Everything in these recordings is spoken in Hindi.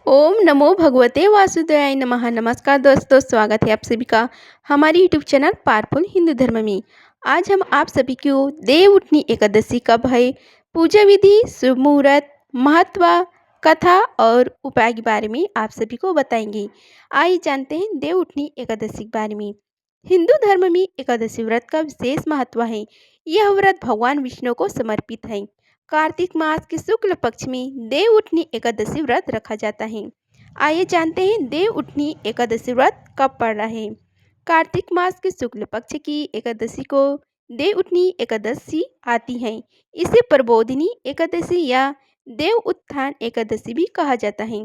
ओम नमो भगवते वासुदेवाय नमः। नमस्कार दोस्तों, स्वागत है आप सभी का हमारे यूट्यूब चैनल पावरफुल हिंदू धर्म में। आज हम आप सभी को देव उठनी एकादशी कब है, पूजा विधि, शुभ मुहूर्त, महत्व, कथा और उपाय के बारे में आप सभी को बताएंगे। आइए जानते हैं देव उठनी एकादशी के बारे में। हिंदू धर्म में एकादशी व्रत का विशेष महत्व है। यह व्रत भगवान विष्णु को समर्पित है। कार्तिक मास के शुक्ल पक्ष में देव उठनी एकादशी व्रत रखा जाता है। आइए जानते हैं देव उठनी एकादशी व्रत कब पड़ रहा है। कार्तिक मास के शुक्ल पक्ष की एकादशी को देव उठनी एकादशी आती है। इसे प्रबोधिनी एकादशी या देव उत्थान एकादशी भी कहा जाता है।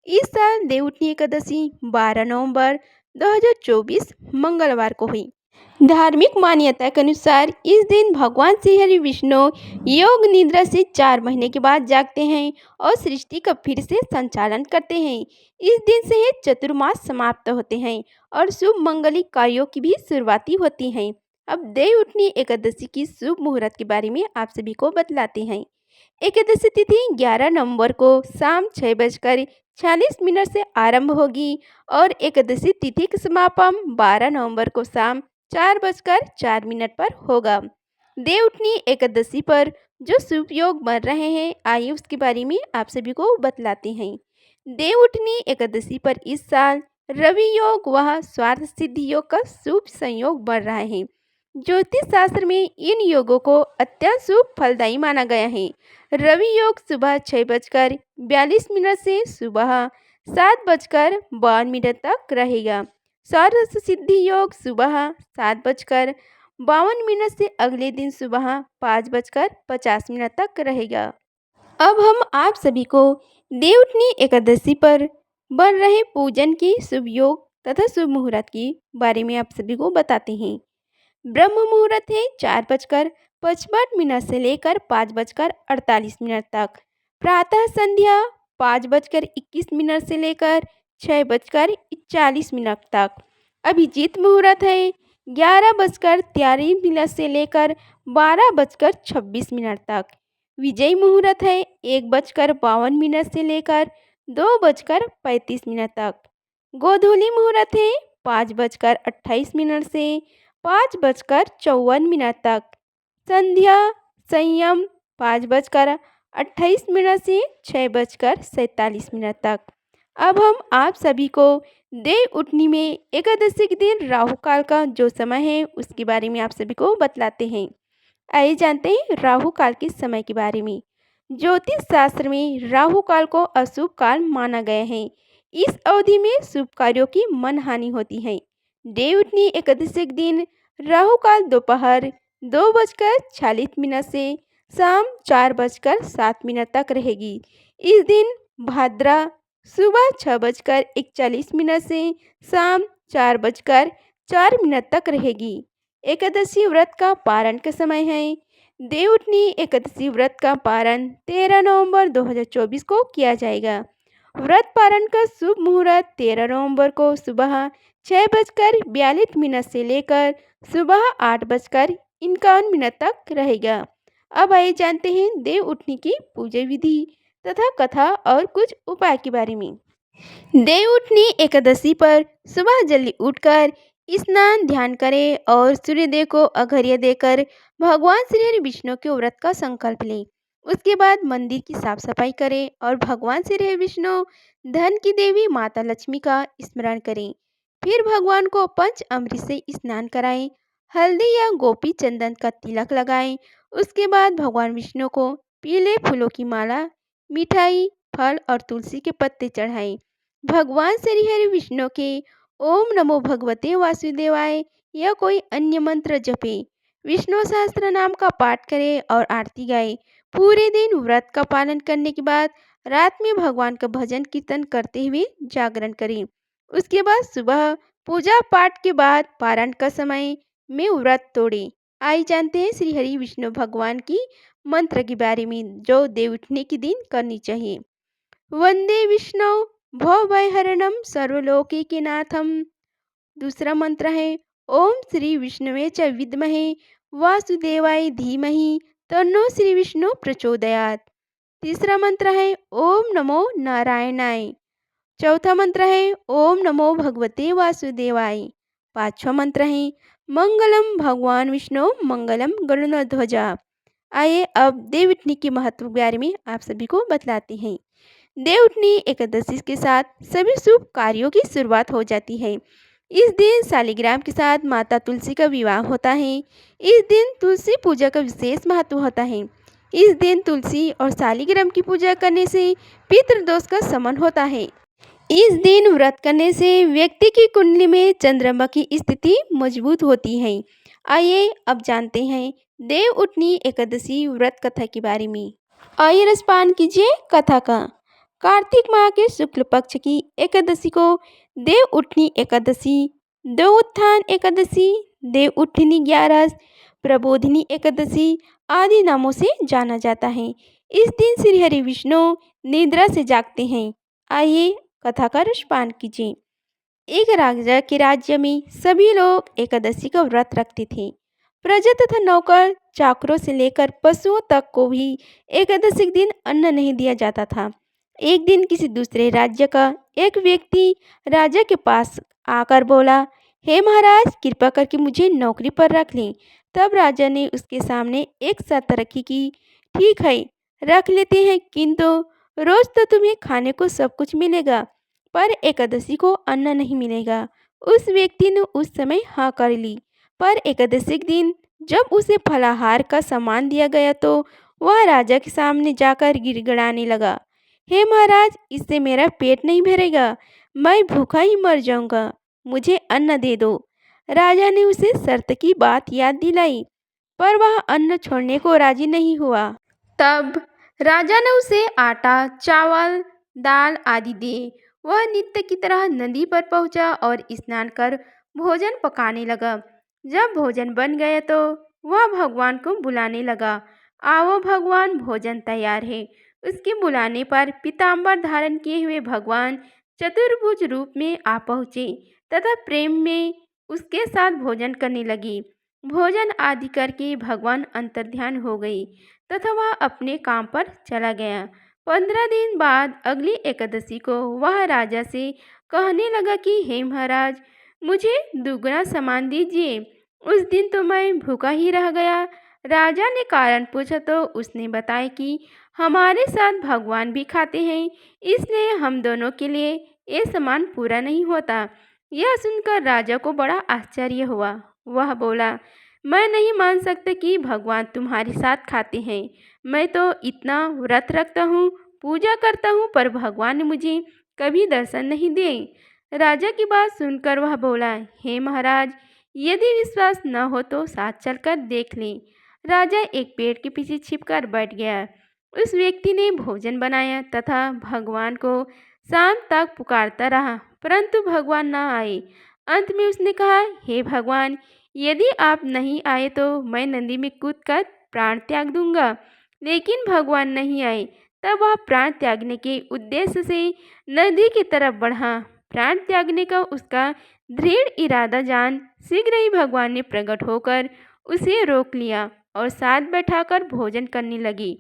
इस साल देव उठनी एकादशी 12 नवंबर 2024 मंगलवार को हुई। धार्मिक मान्यता के अनुसार इस दिन भगवान श्री हरि विष्णु योग निद्रा से 4 महीने के बाद जागते हैं और सृष्टि का फिर से संचालन करते हैं। इस दिन से ये चतुर्मास समाप्त होते हैं और शुभ मंगलिक कार्यों की भी शुरुआती होती हैं। अब देव उठनी एकादशी की शुभ मुहूर्त के बारे में आप सभी को बतलाते हैं। एकादशी तिथि 11 नवंबर को शाम 6:46 से आरंभ होगी और एकादशी तिथि का समापन 12 नवंबर को शाम 4:04 पर होगा। देव उठनी एकादशी पर जो शुभ योग बन रहे हैं, आइए उसके बारे में आप सभी को बतलाते हैं। देव उठनी एकादशी पर इस साल रवि योग व स्वार्थ सिद्धि योग का शुभ संयोग बन रहा है। ज्योतिष शास्त्र में इन योगों को अत्यंत शुभ फलदायी माना गया है। रवि योग सुबह 6:42 से सुबह 7:52 तक रहेगा। स्वार्थ सिद्धि योग सुबह 7:52 से अगले दिन सुबह 5:50 तक रहेगा। अब हम आप सभी को देव उठनी एकादशी पर बन रहे पूजन के शुभ योग तथा शुभ मुहूर्त के बारे में आप सभी को बताते हैं। ब्रह्म मुहूर्त है 4:55 से लेकर 5:48 तक। प्रातः संध्या 5:21 से लेकर 6:41 तक। अभिजीत मुहूर्त है 11:43 से लेकर 12:26 तक। विजय मुहूर्त है 1:52 से लेकर 2:35 तक। गोधूली मुहूर्त है 5:28 से 5:54 तक। संध्या संयम 5:28 से 6:47 तक। अब हम आप सभी को देव उठनी में एकादशी के दिन राहु काल का जो समय है उसके बारे में आप सभी को बतलाते हैं। आइए जानते हैं राहु काल के समय के बारे में। ज्योतिष शास्त्र में राहु काल को अशुभ काल माना गया है। इस अवधि में शुभ कार्यों की मनहानि होती है। देव उठनी एकादशी के दिन राहु काल दोपहर 2:46 से शाम 4:07 तक रहेगी। इस दिन भाद्रा सुबह 6:41 से शाम 4:04 तक रहेगी। एकादशी व्रत का पारण का समय है। देव उठनी एकादशी व्रत का पारण 13 नवंबर 2024 को किया जाएगा। व्रत पारण का शुभ मुहूर्त 13 नवंबर को सुबह 6:42 से लेकर सुबह 8:51 तक रहेगा। अब आइए जानते हैं देव उठनी की पूजा विधि तथा कथा और कुछ उपाय के बारे में। देव उठनी एकादशी पर सुबह जल्दी उठकर स्नान ध्यान करें और सूर्यदेव को अर्घ्य देकर भगवान श्री हरि विष्णु के व्रत का संकल्प लें। उसके बाद मंदिर की साफ सफाई करें और भगवान श्री हरि विष्णु धन की देवी माता लक्ष्मी का स्मरण करें। फिर भगवान को पंच अमृत से स्नान कराएं, हल्दी या गोपी चंदन का तिलक लगाएं। उसके बाद भगवान विष्णु को पीले फूलों की माला, मिठाई, फल और तुलसी के पत्ते चढ़ाएं। भगवान श्री हरि विष्णु के ओम नमो भगवते वासुदेवाय या कोई अन्य मंत्र जपे। विष्णु सहस्त्र नाम का पाठ करें और आरती गाएं। पूरे दिन व्रत का पालन करने के बाद रात में भगवान का भजन कीर्तन करते हुए जागरण करें। उसके बाद सुबह पूजा पाठ के बाद पारण का समय में व्रत तोड़ें। आइए जानते हैं श्री हरि विष्णु भगवान की मंत्र के बारे में जो देव उठने के दिन करनी चाहिए। वंदे विष्णु भवभयहरणम सर्वलोकैकनाथम। दूसरा मंत्र है ओम श्री विष्णुवे च विद्महे वासुदेवाय धीमहि तन्नो श्री विष्णु प्रचोदयात्। तीसरा मंत्र है ओम नमो नारायणाय। चौथा मंत्र है ओम नमो भगवते वासुदेवाय। पांचवा मंत्र है मंगलम भगवान विष्णु मंगलम गरुड़ध्वजा। आइए अब देव उठनी के महत्व के बारे में आप सभी को बतलाते हैं। देव उठनी एकादशी के साथ सभी शुभ कार्यों की शुरुआत हो जाती है। इस दिन शालिग्राम के साथ माता तुलसी का विवाह होता है। इस दिन तुलसी पूजा का विशेष महत्व होता है। इस दिन तुलसी और शालिग्राम की पूजा करने से पितृदोष का शमन होता है। इस दिन व्रत करने से व्यक्ति की कुंडली में चंद्रमा की स्थिति मजबूत होती है। आइए अब जानते हैं देव उठनी एकादशी व्रत कथा के बारे में। आइए रसपान कीजिए कथा का। कार्तिक माह के शुक्ल पक्ष की एकादशी को देव उठनी एकादशी, देव उत्थान एकादशी, देव उठनी ग्यारस, प्रबोधिनी एकादशी आदि नामों से जाना जाता है। इस दिन श्री हरि विष्णु निद्रा से जागते हैं। आइए कथा का रसपान कीजिए। एक राजा के राज्य में सभी लोग एकादशी का व्रत रखते थे। प्रजा तथा नौकर चाकरों से लेकर पशुओं तक को भी एकादशी के दिन अन्न नहीं दिया जाता था। एक दिन किसी दूसरे राज्य का एक व्यक्ति राजा के पास आकर बोला, हे महाराज, कृपा करके मुझे नौकरी पर रख लें। तब राजा ने उसके सामने एक शर्त रखी कि ठीक है, रख लेते हैं, किंतु रोज तो तुम्हें खाने को सब कुछ मिलेगा, पर एकादशी को अन्न नहीं मिलेगा। उस व्यक्ति ने उस समय हाँ कर ली। पर एकादशी के दिन जब उसे फलाहार का सामान दिया गया तो वह राजा के सामने जाकर गिड़गिड़ाने लगा, हे महाराज, इससे मेरा पेट नहीं भरेगा, मैं भूखा ही मर जाऊंगा, मुझे अन्न दे दो। राजा ने उसे शर्त की बात याद दिलाई, पर वह अन्न छोड़ने को राजी नहीं हुआ। तब राजा ने उसे आटा, चावल, दाल आदि दिए। वह नित्य की तरह नदी पर पहुंचा और स्नान कर भोजन पकाने लगा। जब भोजन बन गया तो वह भगवान को बुलाने लगा, आओ भगवान, भोजन तैयार है। उसके बुलाने पर पीताम्बर धारण किए हुए भगवान चतुर्भुज रूप में आ पहुँचे तथा प्रेम में उसके साथ भोजन करने लगी। भोजन आदि करके भगवान अंतर्ध्यान हो गई तथा वह अपने काम पर चला गया। 15 दिन बाद अगली एकादशी को वह राजा से कहने लगा कि हे महाराज, मुझे दुगना सामान दीजिए। उस दिन तो मैं भूखा ही रह गया। राजा ने कारण पूछा तो उसने बताया कि हमारे साथ भगवान भी खाते हैं, इसलिए हम दोनों के लिए ये सामान पूरा नहीं होता। यह सुनकर राजा को बड़ा आश्चर्य हुआ। वह बोला, मैं नहीं मान सकता कि भगवान तुम्हारे साथ खाते हैं। मैं तो इतना व्रत रखता हूँ, पूजा करता हूँ, पर भगवान ने मुझे कभी दर्शन नहीं दिए। राजा की बात सुनकर वह बोला, हे महाराज, यदि विश्वास न हो तो साथ चलकर देख लें। राजा एक पेड़ के पीछे छिपकर बैठ गया। उस व्यक्ति ने भोजन बनाया तथा भगवान को शाम तक पुकारता रहा, परंतु भगवान न आए। अंत में उसने कहा, हे भगवान, यदि आप नहीं आए तो मैं नदी में कूदकर प्राण त्याग दूंगा। लेकिन भगवान नहीं आए। तब वह प्राण त्यागने के उद्देश्य से नदी की तरफ बढ़ा। प्राण त्यागने का उसका दृढ़ इरादा जान शीघ्र ही भगवान ने प्रकट होकर उसे रोक लिया और साथ बैठाकर भोजन करने लगी।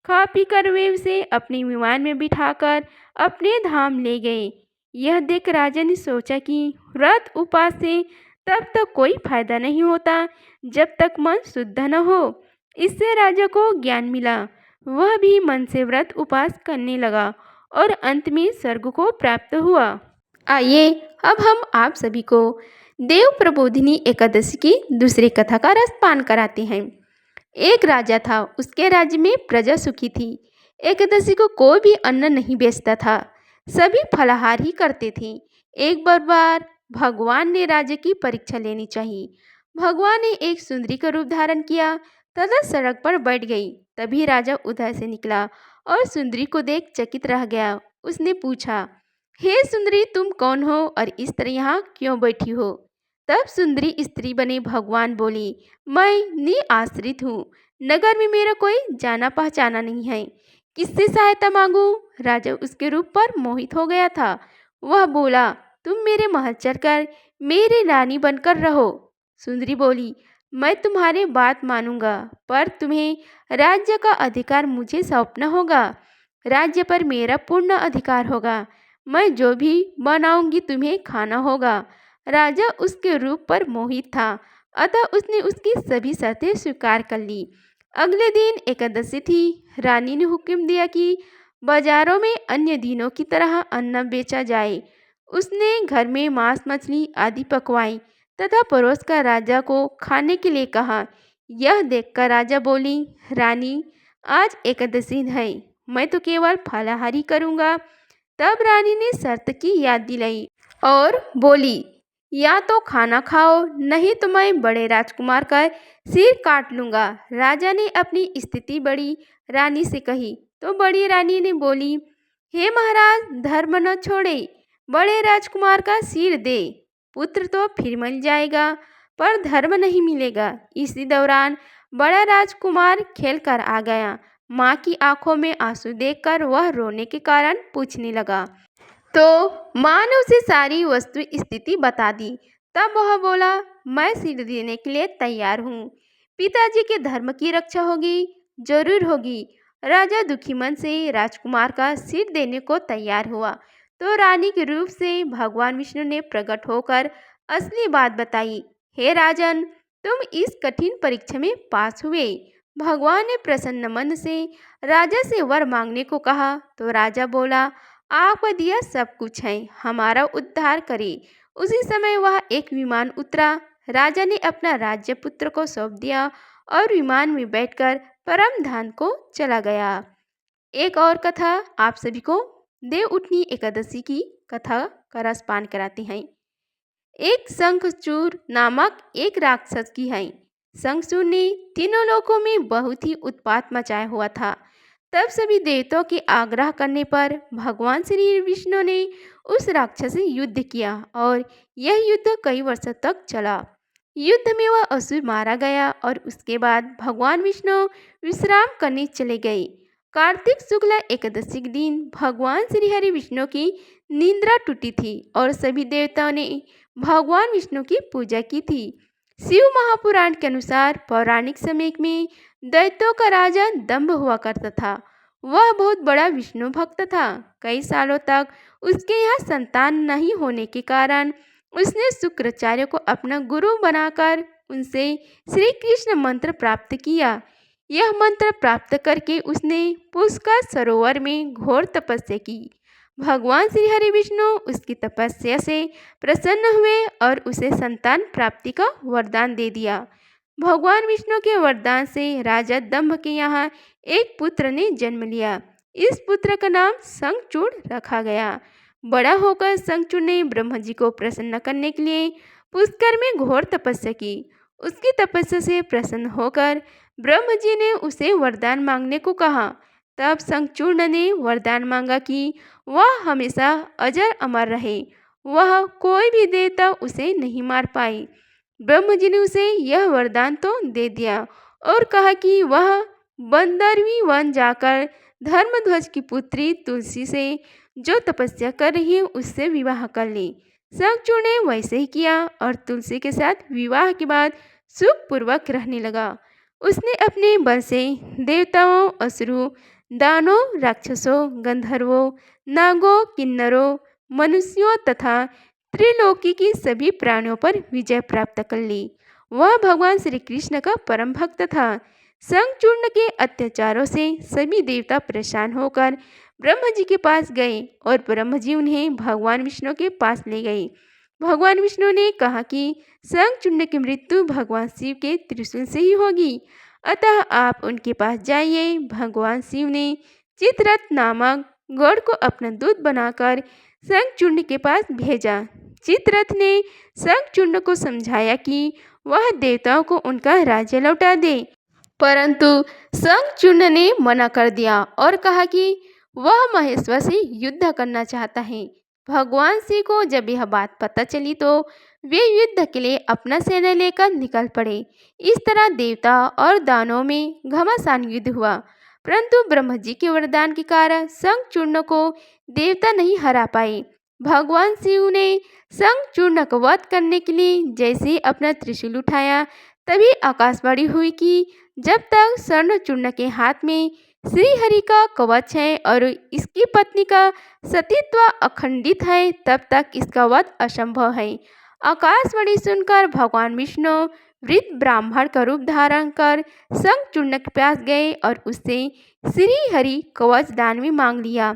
खा पी कर वे उसे अपने विमान में बिठाकर अपने धाम ले गए। यह देख राजा ने सोचा कि व्रत उपवास से तब तक कोई फायदा नहीं होता जब तक मन शुद्ध न हो। इससे राजा को ज्ञान मिला। वह भी मन से व्रत उपवास करने लगा और अंत में स्वर्ग को प्राप्त हुआ। आइए अब हम आप सभी को देव प्रबोधिनी एकादशी की दूसरी कथा का रसपान कराते हैं। एक राजा था, उसके राज्य में प्रजा सुखी थी। एकादशी को कोई भी अन्न नहीं बेचता था, सभी फलाहार ही करते थे। एक बार भगवान ने राजा की परीक्षा लेनी चाहिए। भगवान ने एक सुंदरी का रूप धारण किया तथा सड़क पर बैठ गई। तभी राजा उधर से निकला और सुंदरी को देख चकित रह गया। उसने पूछा, हे सुंदरी, तुम कौन हो और इस तरह यहाँ क्यों बैठी हो? तब सुंदरी स्त्री बने भगवान बोली, मैं निआश्रित हूँ, नगर में मेरा कोई जाना पहचाना नहीं है, किससे सहायता मांगूं? राजा उसके रूप पर मोहित हो गया था। वह बोला, तुम मेरे महल चढ़कर मेरी रानी बनकर रहो। सुंदरी बोली, मैं तुम्हारी बात मानूंगा, पर तुम्हें राज्य का अधिकार मुझे सौंपना होगा। राज्य पर मेरा पूर्ण अधिकार होगा। मैं जो भी बनाऊंगी तुम्हें खाना होगा। राजा उसके रूप पर मोहित था, अतः उसने उसकी सभी शर्तें स्वीकार कर ली। अगले दिन एकादशी थी। रानी ने हुक्म दिया कि बाजारों में अन्य दिनों की तरह अन्न बेचा जाए। उसने घर में मांस मछली आदि पकवाई तथा परोस कर राजा को खाने के लिए कहा। यह देखकर राजा बोली, रानी, आज एकादशी है, मैं तो केवल फलाहारी करूँगा। तब रानी ने शर्त की याद दिलाई और बोली, या तो खाना खाओ, नहीं तो मैं बड़े राजकुमार का सिर काट लूँगा। राजा ने अपनी स्थिति बड़ी रानी से कही तो बड़ी रानी ने बोली, हे महाराज, धर्म न छोड़े, बड़े राजकुमार का सिर दे। पुत्र तो फिर मिल जाएगा पर धर्म नहीं मिलेगा। इसी दौरान बड़ा राजकुमार खेल कर आ गया। माँ की आंखों में आंसू देखकर वह रोने के कारण पूछने लगा तो माँ ने उसे सारी वस्तु स्थिति बता दी। तब वह बोला, मैं सिर देने के लिए तैयार हूँ। पिताजी के धर्म की रक्षा होगी, जरूर होगी। राजा दुखी मन से राजकुमार का सिर देने को तैयार हुआ तो रानी के रूप से भगवान विष्णु ने प्रकट होकर असली बात बताई। हे राजन, तुम इस कठिन परीक्षा में पास हुए। भगवान ने प्रसन्न मन से राजा से वर मांगने को कहा तो राजा बोला, आपका दिया सब कुछ है, हमारा उद्धार करे। उसी समय वह एक विमान उतरा। राजा ने अपना राज्य पुत्र को सौंप दिया और विमान में बैठकर परम धाम को चला गया। एक और कथा आप सभी को देवउठनी एकादशी की कथा का रसपान कराते हैं। एक शंखचूर नामक एक राक्षस की है। शंखचूर ने तीनों लोकों में बहुत ही उत्पात मचाया हुआ था। तब सभी देवताओं के आग्रह करने पर भगवान श्री विष्णु ने उस राक्षस से युद्ध किया और यह युद्ध कई वर्षों तक चला। युद्ध में वह असुर मारा गया और उसके बाद भगवान विष्णु विश्राम करने चले गए। कार्तिक शुक्ल एकादशी के दिन भगवान श्री हरि विष्णु की निद्रा टूटी थी और सभी देवताओं ने भगवान विष्णु की पूजा की थी। शिव महापुराण के अनुसार पौराणिक समय में दैत्यों का राजा दंभ हुआ करता था। वह बहुत बड़ा विष्णु भक्त था। कई सालों तक उसके यहाँ संतान नहीं होने के कारण उसने शुक्राचार्य को अपना गुरु बनाकर उनसे श्री कृष्ण मंत्र प्राप्त किया। यह मंत्र प्राप्त करके उसने पुष्कर सरोवर में घोर तपस्या की। भगवान श्री हरि विष्णु उसकी तपस्या से प्रसन्न हुए और उसे संतान प्राप्ति का वरदान दे दिया। भगवान विष्णु के वरदान से राजा दंभ के यहाँ एक पुत्र ने जन्म लिया। इस पुत्र का नाम शंखचूड़ रखा गया। बड़ा होकर शंखचूड़ ने ब्रह्मा जी को प्रसन्न करने के लिए पुष्कर में घोर तपस्या की। उसकी तपस्या से प्रसन्न होकर ब्रह्मा जी ने उसे वरदान मांगने को कहा। तब शंखचूड़ ने वरदान मांगा कि वह हमेशा अजर अमर रहे, वह कोई भी देवता उसे नहीं मार पाए। ब्रह्मा जी ने उसे यह वरदान तो दे दिया और कहा कि वह बंदरवी वन जाकर धर्मध्वज की पुत्री तुलसी से जो तपस्या कर रही है उससे विवाह कर ले। शंखचूड़ ने वैसे ही किया और तुलसी के साथ विवाह के बाद सुखपूर्वक रहने लगा। उसने अपने बल से देवताओं, असुरों, दानों, राक्षसों, गंधर्वों, नागों, किन्नरों, मनुष्यों तथा त्रिलोकी की सभी प्राणियों पर विजय प्राप्त कर ली। वह भगवान श्री कृष्ण का परम भक्त था। शंखचूड़ के अत्याचारों से सभी देवता परेशान होकर ब्रह्मा जी के पास गए और ब्रह्मा जी उन्हें भगवान विष्णु के पास ले गए। भगवान विष्णु ने कहा कि शंखचूड़ की मृत्यु भगवान शिव के त्रिशूल से ही होगी, अतः आप उनके पास जाइए। भगवान शिव ने चित्ररथ नामक गौड़ को अपना दूत बनाकर शंखचूड़ के पास भेजा। चित्ररथ ने शंखचूड़ को समझाया कि वह देवताओं को उनका राज्य लौटा दे, परंतु शंखचूड़ ने मना कर दिया और कहा कि वह महेश्वर से युद्ध करना चाहता है। भगवान शिव को जब यह बात पता चली तो वे युद्ध के लिए अपना सेना लेकर निकल पड़े। इस तरह देवता और दानों में घमासान युद्ध हुआ, परंतु ब्रह्मा जी के वरदान के कारण शंखचूड़ को देवता नहीं हरा पाए। भगवान शिव ने शंखचूड़ को वध करने के लिए जैसे ही अपना त्रिशूल उठाया तभी आकाशवाणी हुई कि जब तक स्वर्णचूड़ के हाथ में श्री हरि का कवच है और इसकी पत्नी का सतीत्व अखंडित है, तब तक इसका वध असंभव है। आकाशवाणी सुनकर भगवान विष्णु वृद्ध ब्राह्मण का रूप धारण कर शंखचूर्ण के पास गए और उससे श्री हरि कवच दान में मांग लिया।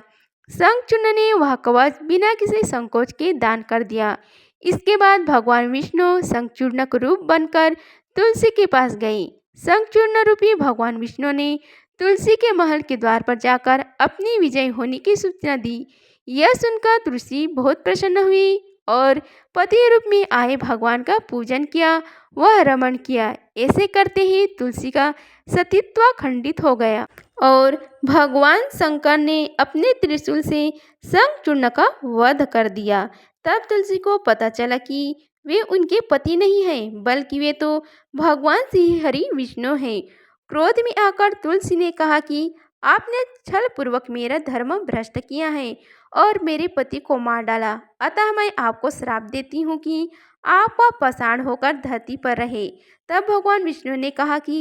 शंखचूर्ण ने वह कवच बिना किसी संकोच के दान कर दिया। इसके बाद भगवान विष्णु शंखचूर्ण का रूप बनकर तुलसी के पास गए। शंखचूर्ण रूपी भगवान विष्णु ने तुलसी के महल के द्वार पर जाकर अपनी विजय होने की सूचना दी। यह सुनकर तुलसी बहुत प्रसन्न हुई और पति रूप में आए भगवान का पूजन किया, वह रमण किया। ऐसे करते ही तुलसी का सतीत्व खंडित हो गया और भगवान शंकर ने अपने त्रिशूल से शंखचूर्ण का वध कर दिया। तब तुलसी को पता चला कि वे उनके पति नहीं हैं, बल्कि वे तो भगवान श्री हरि विष्णु हैं। क्रोध में आकर तुलसी ने कहा कि आपने छल पूर्वक मेरा धर्म भ्रष्ट किया है और मेरे पति को मार डाला, अतः मैं आपको श्राप देती हूँ कि आपका पाषाण होकर धरती पर रहे। तब भगवान विष्णु ने कहा कि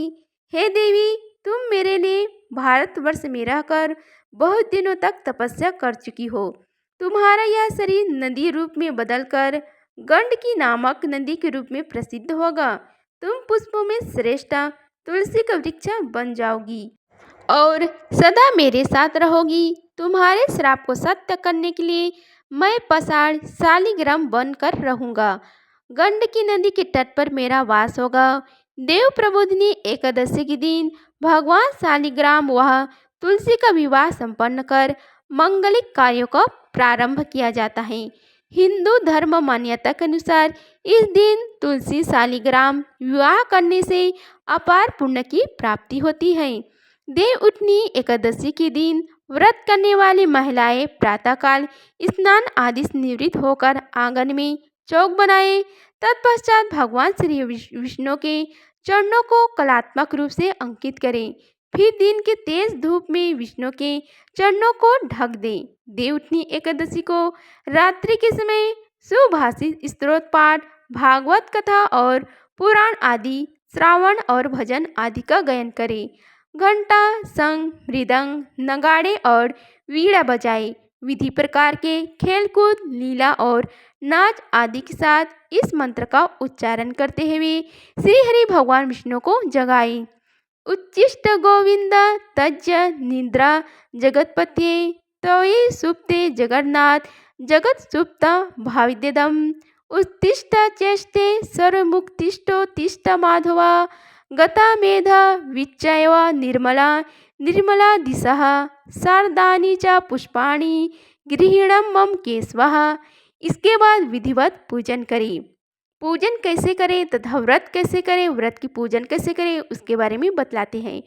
हे देवी, तुम मेरे लिए भारतवर्ष में रहकर बहुत दिनों तक तपस्या कर चुकी हो। तुम्हारा यह शरीर नदी रूप में बदलकर गंडकी नामक नदी के रूप में प्रसिद्ध होगा। तुम पुष्पों में श्रेष्ठ तुलसी का वृक्ष बन जाओगी और सदा मेरे साथ रहोगी। तुम्हारे श्राप को सत्य करने के लिए मैं पाषाण शालिग्राम बनकर रहूंगा। गंडकी नदी के तट पर मेरा वास होगा। देव प्रबोधिनी एकादशी के दिन भगवान शालिग्राम वह तुलसी का विवाह संपन्न कर मंगलिक कार्यों का प्रारंभ किया जाता है। हिंदू धर्म मान्यता के अनुसार इस दिन तुलसी शालिग्राम विवाह करने से अपार पुण्य की प्राप्ति होती है। देव उठनी एकादशी के दिन व्रत करने वाली महिलाएं प्रातःकाल स्नान आदि से निवृत्त होकर आंगन में चौक बनाए। तत्पश्चात भगवान श्री विष्णु के चरणों को कलात्मक रूप से अंकित करें। फिर दिन के तेज धूप में विष्णु के चरणों को ढक दें। देवउठनी एकादशी को रात्रि के समय सुभाषित स्तोत्र पाठ, भागवत कथा और पुराण आदि श्रावण और भजन आदि का गायन करें। घंटा, शंख, मृदंग, नगाड़े और वीणा बजाए। विधि प्रकार के खेलकूद, लीला और नाच आदि के साथ इस मंत्र का उच्चारण करते हुए श्री हरि भगवान विष्णु को जगाए। उच्चिष्ट गोविंद तज्ज निद्रा जगतपते तये सुप्ते जगन्नाथ जगत सुप्त भाविद्यदम उत्तिष्ठ चेष्टे सर्वमुक्तिष्ठो तिष्ठ माधवा गता मेधा विच्चैव निर्मला निर्मला दिशः शारदानि च पुष्पाणि गृहीणं मम केशवः। इसके बाद विधिवत पूजन करें। पूजन कैसे करें तथा व्रत कैसे करें, व्रत की पूजन कैसे करें, उसके बारे में बतलाते हैं।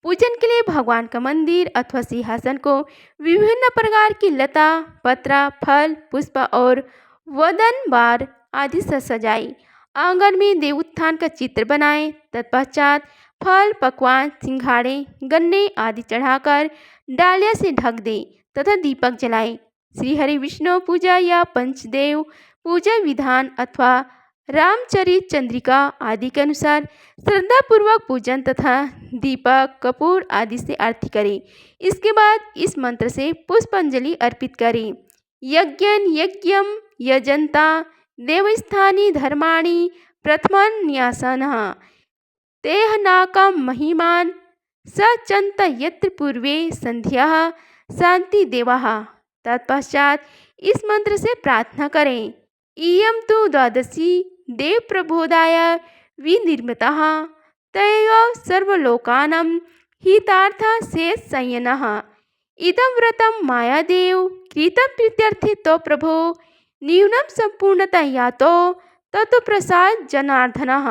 पूजन के लिए भगवान का मंदिर अथवा सिंहासन को विभिन्न प्रकार की लता, पत्र, फल, पुष्प और वदन बार आदि से सजाए। आंगन में देवोत्थान का चित्र बनाएं। तत्पश्चात फल, पकवान, सिंघाड़े, गन्ने आदि चढ़ाकर डालिया से ढक दें तथा दीपक जलाएं। श्री हरि विष्णु पूजा या पंचदेव पूजा विधान अथवा रामचरित चंद्रिका आदि के अनुसार श्रद्धापूर्वक पूजन तथा दीपक, कपूर आदि से आरती करें। इसके बाद इस मंत्र से पुष्पांजलि अर्पित करें। यज्ञं यज्ञम यजंता देवस्थानी धर्माणि प्रथमन्यासनः तेह नाकम महिमान सचंत यत्र पूर्वे संध्याः शांति देवाः। तत्पश्चात इस मंत्र से प्रार्थना करें। इयं तु द्वादशी देव प्रबोधाय विनिर्मिताः तयैव सर्वलोकानां हितार्थ शेष संयनः इदं व्रतं मायादेव कृतं प्रीत्यर्थे तो प्रभो न्यूनं संपूर्णता यातो ततो प्रसाद जनार्दनः।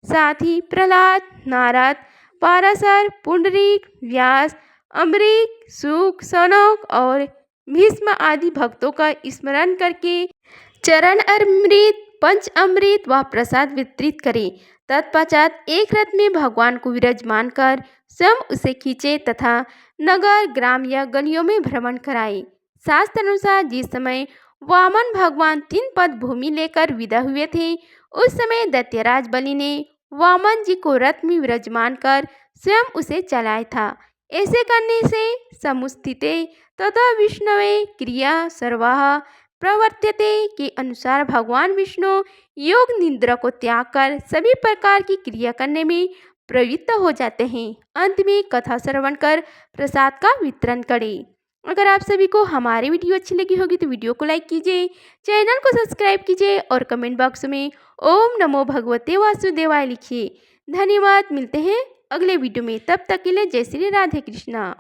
साथ ही प्रहलाद, नारद, पाराशर, पुंडरीक, व्यास, अम्बरीक, शुक, सनक और भीष्म आदि भक्तों का स्मरण करके चरण अमृत, पंच अमृत व प्रसाद वितरित करें। तत्पश्चात एक रथ में भगवान को विराजमान कर स्वयं उसे खींचे तथा नगर, ग्राम या गलियों में भ्रमण कराए। शास्त्र अनुसार जिस समय वामन भगवान 3 पद भूमि लेकर विदा हुए थे, उस समय दैत्यराज बलि ने वामन जी को रथ में विराजमान कर स्वयं उसे चलाया था। ऐसे करने से समुस्थिते तथा विष्णवे क्रिया सर्वाः प्रवर्त्यते के अनुसार भगवान विष्णु योग निद्रा को त्याग कर सभी प्रकार की क्रिया करने में प्रवृत्त हो जाते हैं। अंत में कथा श्रवण कर प्रसाद का वितरण करें। अगर आप सभी को हमारी वीडियो अच्छी लगी होगी तो वीडियो को लाइक कीजिए, चैनल को सब्सक्राइब कीजिए और कमेंट बॉक्स में ओम नमो भगवते वासुदेवाय लिखिए। धन्यवाद। मिलते हैं अगले वीडियो में, तब तक के लिए जय श्री राधे कृष्णा।